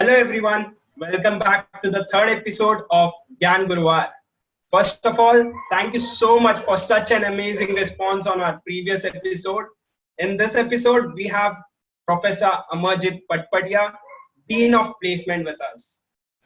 Hello everyone, welcome back to the third episode of Gyan Guruvar. First of all, thank you so much for such an amazing response on our previous episode. In this episode, we have Professor Amarjit Patpadia, Dean of Placement with us.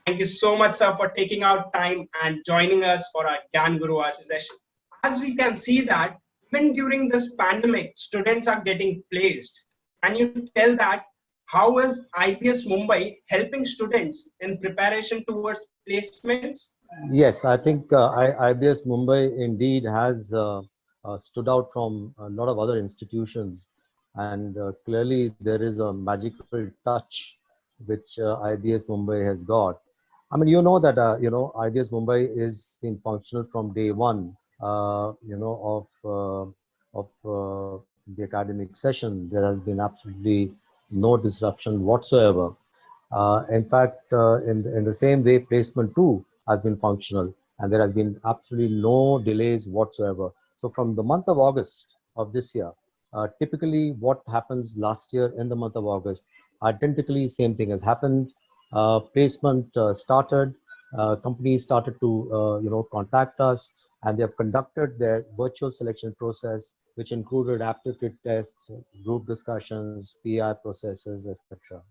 Thank you so much, sir, for taking out time and joining us for our Gyan Guruvar session. As we can see that even during this pandemic, students are getting placed. Can you tell that how is IBS Mumbai helping students in preparation towards placements? Yes, I think IBS Mumbai indeed has stood out from a lot of other institutions, and clearly there is a magical touch which IBS Mumbai has got. I mean, you know that IBS Mumbai is been functional from day one. Of the academic session. There has been absolutely no disruption whatsoever. In fact, in the same way, placement two has been functional, and there has been absolutely no delays whatsoever. So from the month of August of this year, typically what happens last year in the month of August, identically same thing has happened. Placement started, companies started to contact us, and they have conducted their virtual selection process, which included aptitude tests, group discussions, PI processes, etc.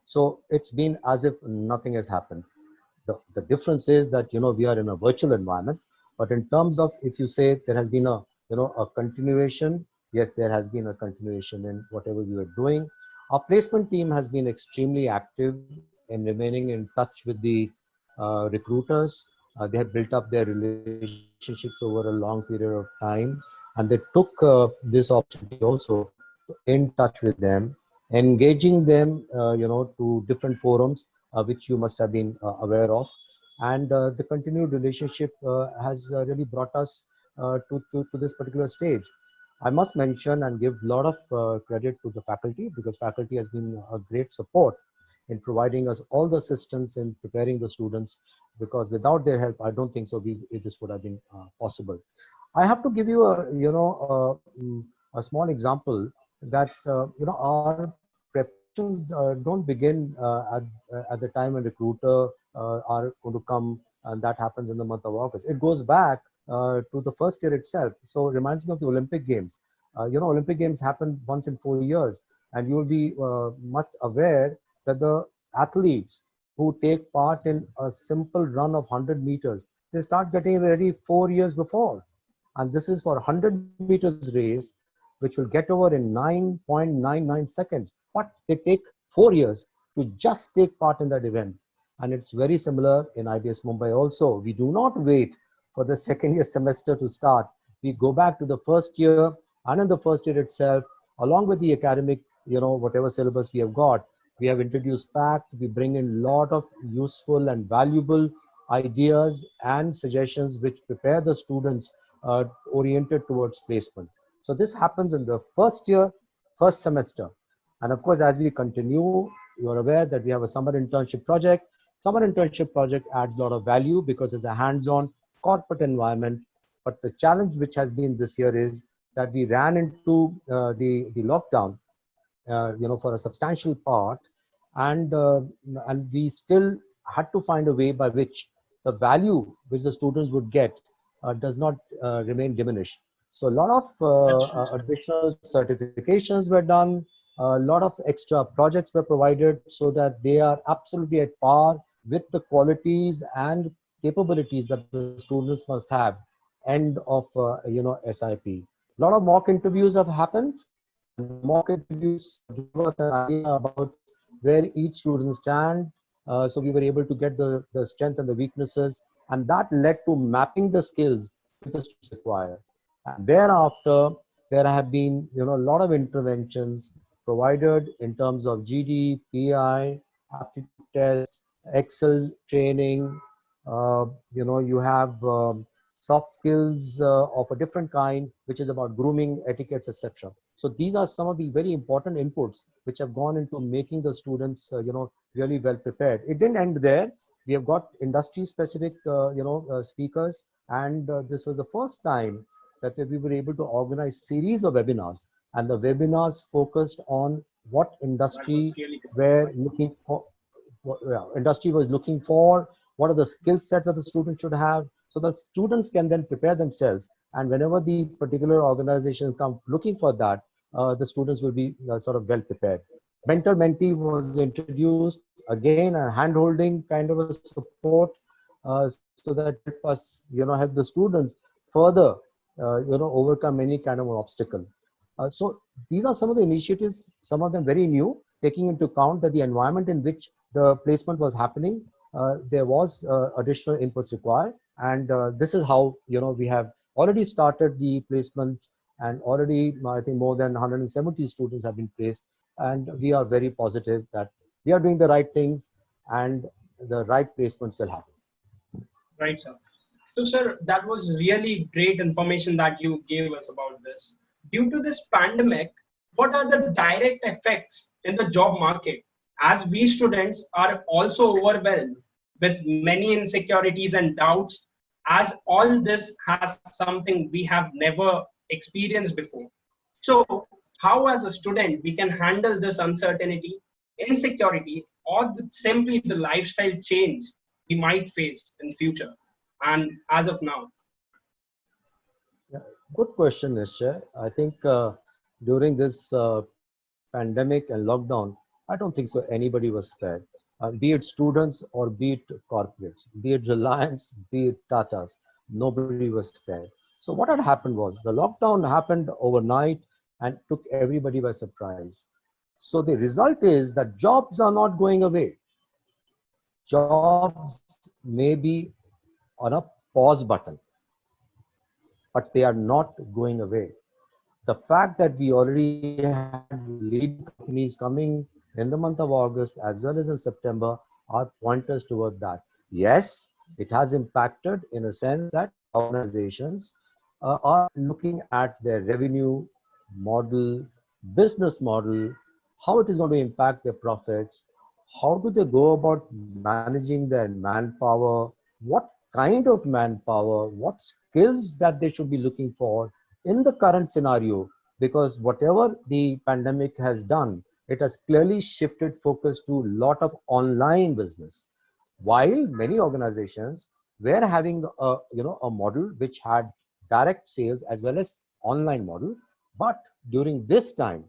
So it's been as if nothing has happened. The difference is that we are in a virtual environment, but in terms of, if you say there has been a continuation, yes, there has been a continuation in whatever we were doing. Our placement team has been extremely active in remaining in touch with the recruiters. They have built up their relationships over a long period of time, and they took this opportunity also to in touch with them, engaging them, to different forums, which you must have been aware of. And the continued relationship has really brought us to this particular stage. I must mention and give a lot of credit to the faculty, because faculty has been a great support in providing us all the assistance in preparing the students, because without their help, I don't think so this would have been possible. I have to give you a small example that our preparations don't begin at the time when recruiter are going to come, and that happens in the month of August. It goes back to the first year itself. So it reminds me of the Olympic Games. Olympic Games happen once in 4 years, and you will be much aware that the athletes who take part in a simple run of 100 meters, they start getting ready 4 years before. And this is for 100 meters race, which will get over in 9.99 seconds. But they take 4 years to just take part in that event. And it's very similar in IBS Mumbai also. We do not wait for the second year semester to start. We go back to the first year, and in the first year itself, along with the academic, whatever syllabus we have got, we have introduced PACT. We bring in a lot of useful and valuable ideas and suggestions which prepare the students oriented towards placement. So this happens in the first year, first semester. And of course, as we continue, you're aware that we have a summer internship project. Summer internship project adds a lot of value because it's a hands-on corporate environment. But the challenge which has been this year is that we ran into the lockdown, for a substantial part, and we still had to find a way by which the value which the students would get does not remain diminished. So a lot of additional certifications were done, a lot of extra projects were provided so that they are absolutely at par with the qualities and capabilities that the students must have end of SIP. A lot of mock interviews have happened, and the mock interviews give us an idea about where each student stands. So we were able to get the strength and the weaknesses, and that led to mapping the skills which the students require. And thereafter, there have been a lot of interventions provided in terms of GD, PI, aptitude test, Excel training. You have soft skills of a different kind, which is about grooming, etiquettes, etc. So these are some of the very important inputs which have gone into making the students, really well prepared. It didn't end there. We have got industry-specific, speakers, and this was the first time that we were able to organize series of webinars, and the webinars focused on what That was industry really good. were looking for. industry was looking for, what are the skill sets that the students should have, so that students can then prepare themselves. And whenever the particular organization come looking for that, the students will be sort of well prepared. Mentor mentee was introduced, again a hand holding kind of a support, so that it help us, help the students further, overcome any kind of an obstacle. So these are some of the initiatives, some of them very new, taking into account that the environment in which the placement was happening, there was additional inputs required. And this is how, we have already started the placements, and already, I think more than 170 students have been placed. And we are very positive that we are doing the right things and the right placements will happen. Right, sir. So, sir, that was really great information that you gave us about this. Due to this pandemic, what are the direct effects in the job market? As we students are also overwhelmed with many insecurities and doubts, as all this has something we have never experienced before. So, how as a student we can handle this uncertainty, insecurity, or simply the lifestyle change we might face in future and as of now? Yeah, good question, Nishchay. I think during this pandemic and lockdown, I don't think so anybody was spared. Be it students or be it corporates, be it Reliance, be it Tata's, nobody was spared. So what had happened was the lockdown happened overnight and took everybody by surprise. So the result is that jobs are not going away. Jobs may be on a pause button, but they are not going away. The fact that we already had leading companies coming in the month of August as well as in September are pointers toward that. Yes, it has impacted in a sense that organizations are looking at their revenue model, business model, how it is going to impact their profits, how do they go about managing their manpower, what kind of manpower, what skills that they should be looking for in the current scenario, because whatever the pandemic has done, it has clearly shifted focus to a lot of online business. While many organizations were having a model which had direct sales as well as online model, but during this time,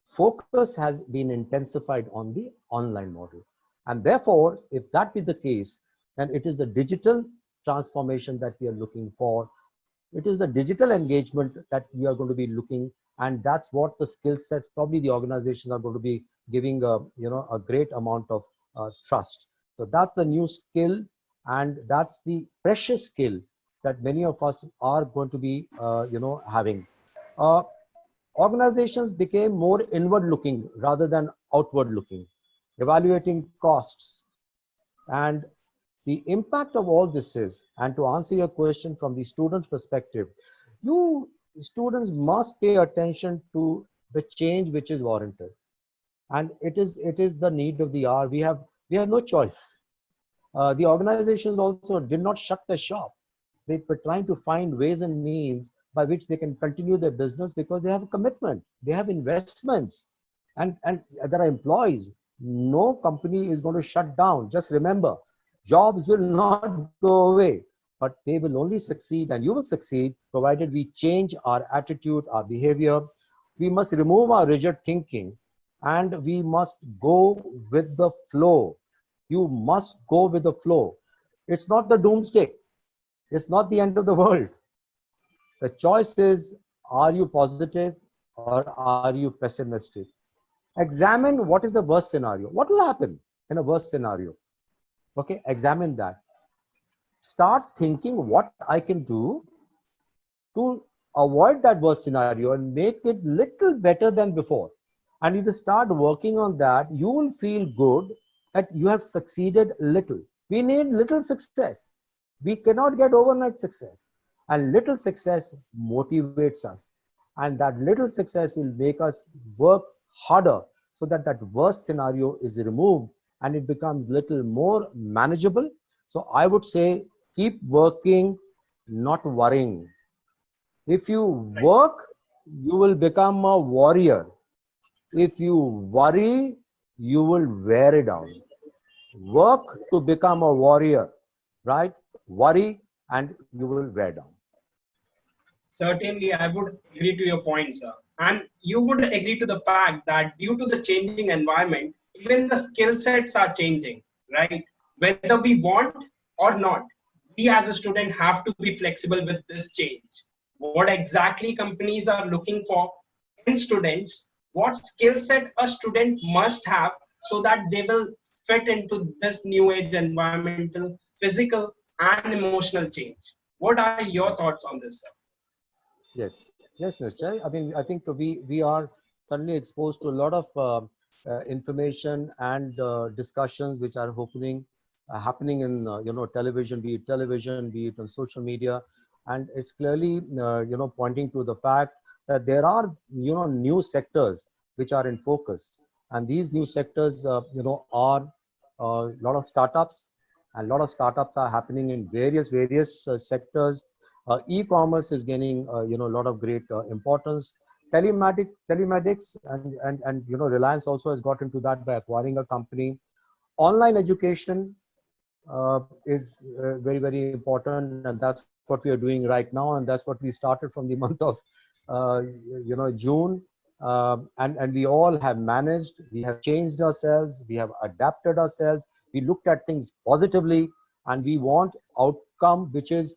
focus has been intensified on the online model. And therefore, if that be the case, then it is the digital transformation that we are looking for. It is the digital engagement that we are going to be looking, and that's what the skill sets probably the organizations are going to be giving a great amount of trust. So that's the new skill, and that's the precious skill that many of us are going to be having. Uh, Organizations became more inward looking rather than outward looking, evaluating costs. And the impact of all this is, and to answer your question from the student's perspective, you students must pay attention to the change which is warranted. And it is the need of the hour. We have no choice. The organizations also did not shut their shop. They were trying to find ways and means by which they can continue their business because they have a commitment, they have investments, and there are employees. No company is going to shut down. Just remember, jobs will not go away, but they will only succeed, and you will succeed provided we change our attitude, our behavior. We must remove our rigid thinking, and we must go with the flow. You must go with the flow. It's not the doomsday. It's not the end of the world. The choice is, are you positive or are you pessimistic? Examine what is the worst scenario. What will happen in a worst scenario? Okay, examine that. Start thinking what I can do to avoid that worst scenario and make it little better than before. And if you start working on that, you will feel good that you have succeeded little. We need little success. We cannot get overnight success. And little success motivates us. And that little success will make us work harder so that that worst scenario is removed and it becomes little more manageable. So I would say keep working, not worrying. If you work, you will become a warrior. If you worry, you will wear it down. work to become a warrior, right? Worry and you will wear down. Certainly, I would agree to your point, sir. And you would agree to the fact that due to the changing environment, even the skill sets are changing, right? Whether we want or not, we as a student have to be flexible with this change. What exactly companies are looking for in students, what skill set a student must have so that they will fit into this new age environmental, physical, and emotional change. What are your thoughts on this, sir? Yes, yes, Nishchay. I mean, I think we are suddenly exposed to a lot of information and discussions which are happening in television, be it television, be it on social media, and it's clearly pointing to the fact that there are new sectors which are in focus, and these new sectors are a lot of startups, and a lot of startups are happening in various sectors. E-commerce is gaining a lot of great importance. Telematics and Reliance also has got into that by acquiring a company. Online education is very important, and that's what we are doing right now, and that's what we started from the month of June. And we all have managed, we have changed ourselves, we have adapted ourselves, we looked at things positively, and we want outcome which is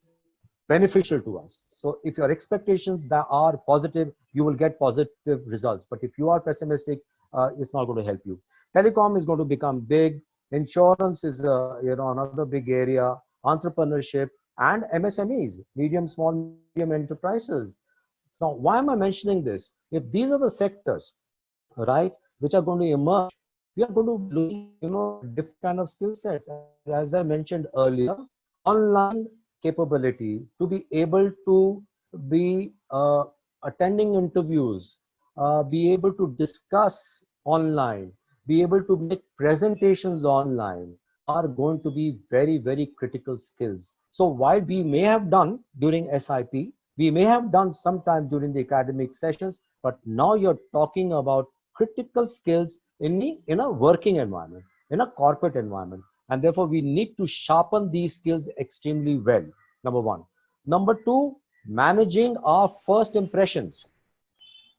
beneficial to us. So if your expectations that are positive, you will get positive results. But if you are pessimistic, it's not going to help you. Telecom is going to become big. Insurance is another big area. Entrepreneurship and MSMEs, medium, small, medium enterprises. Now, why am I mentioning this? If these are the sectors, right, which are going to emerge, we are going to be looking at different kind of skill sets. As I mentioned earlier, online capability to be able to be attending interviews, be able to discuss online, be able to make presentations online are going to be very critical skills. So while we may have done during SIP, we may have done sometime during the academic sessions, but now you're talking about critical skills in a working environment, in a corporate environment. And therefore, we need to sharpen these skills extremely well. Number one. Number two, managing our first impressions.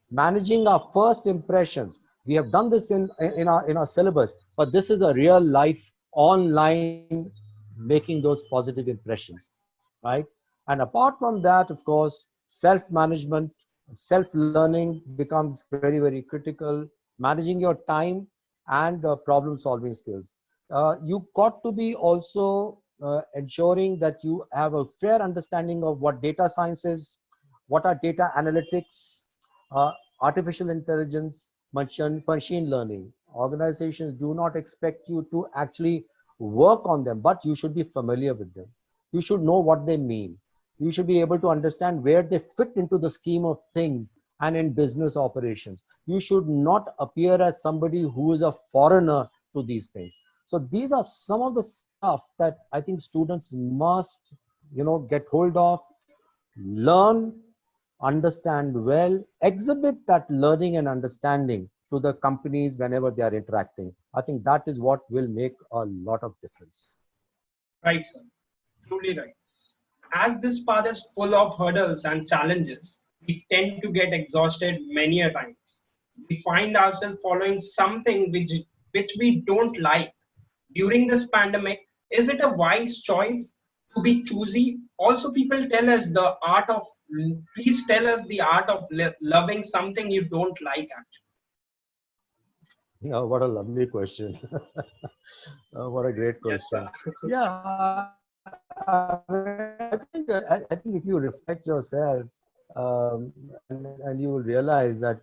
Managing our first impressions. We have done this in our syllabus, but this is a real life online making those positive impressions, right? And apart from that, of course, self-management, self-learning becomes very critical. Managing your time and problem-solving skills. You got to be also ensuring that you have a fair understanding of what data science is, what are data analytics, uh, artificial intelligence, machine learning. Organizations do not expect you to actually work on them, but you should be familiar with them. You should know what they mean. You should be able to understand where they fit into the scheme of things and in business operations. You should not appear as somebody who is a foreigner to these things. So these are some of the stuff that I think students must, get hold of, learn, understand well, exhibit that learning and understanding to the companies whenever they are interacting. I think that is what will make a lot of difference. Right, sir. Truly right. As this path is full of hurdles and challenges, we tend to get exhausted many a times. We find ourselves following something which we don't like. During this pandemic, is it a wise choice to be choosy? Also, people tell us the art of, please tell us the art of loving something you don't like, actually. What a lovely question. What a great Yes, sir. question. Yeah, I think if you reflect yourself, and you will realize that,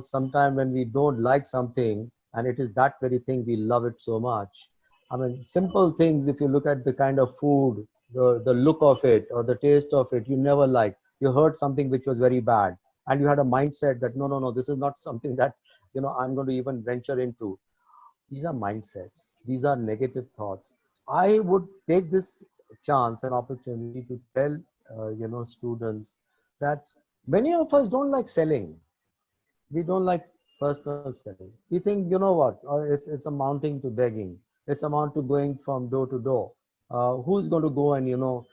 sometime when we don't like something and it is that very thing we love it so much. I mean, simple things, if you look at the kind of food, the look of it or the taste of it, you never liked. You heard something which was very bad, and you had a mindset that no, this is not something that, I'm going to even venture into. These are mindsets. These are negative thoughts. I would take this chance and opportunity to tell, students that many of us don't like selling. We don't like personal selling. We think, you know what, it's amounting to begging. It's amount to going from door to door. Who's going to go and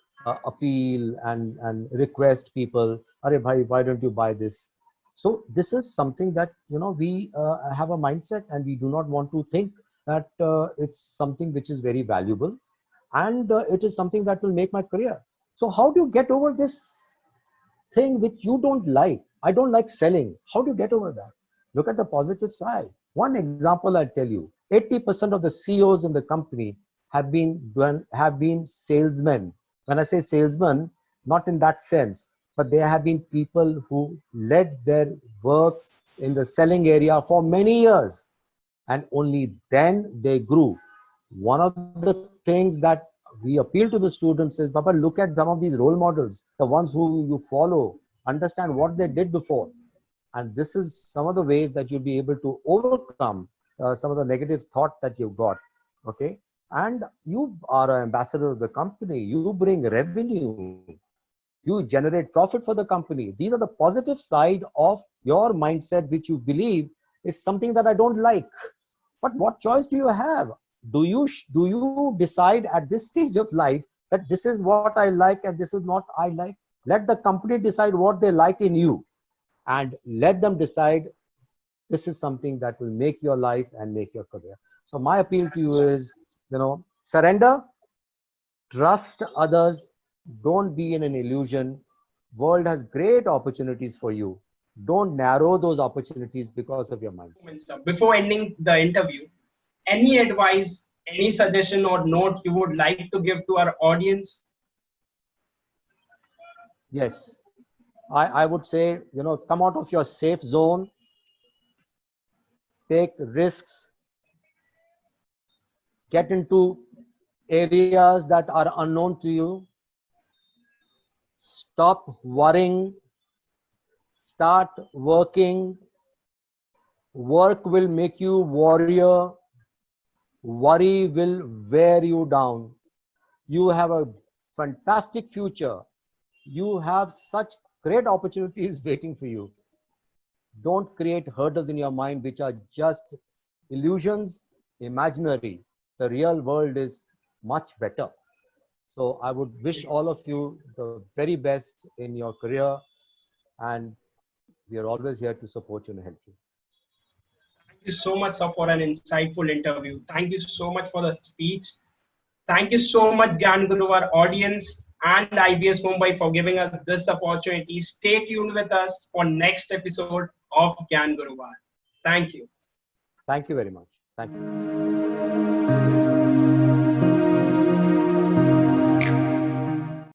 appeal and request people, "Arey bhai, why don't you buy this?" So this is something that we have a mindset, and we do not want to think that it's something which is very valuable, and it is something that will make my career. So how do you get over this thing which you don't like? I don't like selling. How do you get over that? Look at the positive side. One example I'll tell you: 80% of the CEOs in the company have been salesmen. When I say salesmen, not in that sense, but they have been people who led their work in the selling area for many years, and only then they grew. One of the things that we appeal to the students is, Baba, look at some of these role models, the ones who you follow, understand what they did before. And this is some of the ways that you'll be able to overcome some of the negative thought that you've got. Okay. And you are an ambassador of the company. You bring revenue. You generate profit for the company. These are the positive side of your mindset, which you believe is something that I don't like. But what choice do you have? Do you decide at this stage of life that this is what I like and this is not I like? Let the company decide what they like in you, and let them decide this is something that will make your life and make your career. So my appeal to you is, surrender, trust others, don't be in an illusion. World has great opportunities for you. Don't narrow those opportunities because of your mindset. And stuff. Before ending the interview, any advice, any suggestion or note you would like to give to our audience? Yes, I would say, come out of your safe zone, take risks, get into areas that are unknown to you, stop worrying, start working. Work will make you warrior, worry will wear you down. You have a fantastic future. You have such great opportunities waiting for you. Don't create hurdles in your mind which are just illusions, imaginary. The real world is much better. So I would wish all of you the very best in your career, and we are always here to support you and help you. Thank you so much, sir, for an insightful interview. Thank you so much for the speech. Thank you so much, Gyan Guru, our audience and IBS Mumbai for giving us this opportunity. Stay tuned with us for next episode of Gyan Guruvar. Thank you. Thank you very much. Thank you.